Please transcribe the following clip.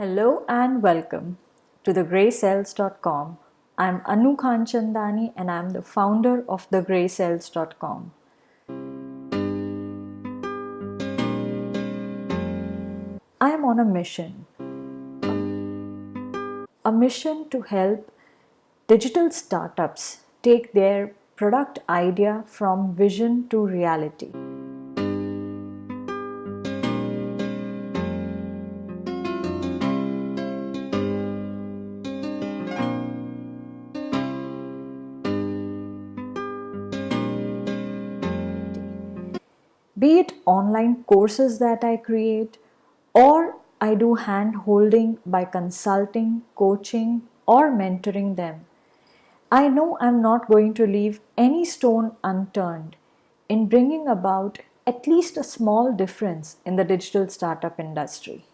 Hello and welcome to thegreycells.com. I'm Anu Khanchandani and I'm the founder of thegreycells.com. I am on a mission to help digital startups take their product idea from vision to reality. Be it online courses that I create, or I do hand holding by consulting, coaching, or mentoring them. I know I'm not going to leave any stone unturned in bringing about at least a small difference in the digital startup industry.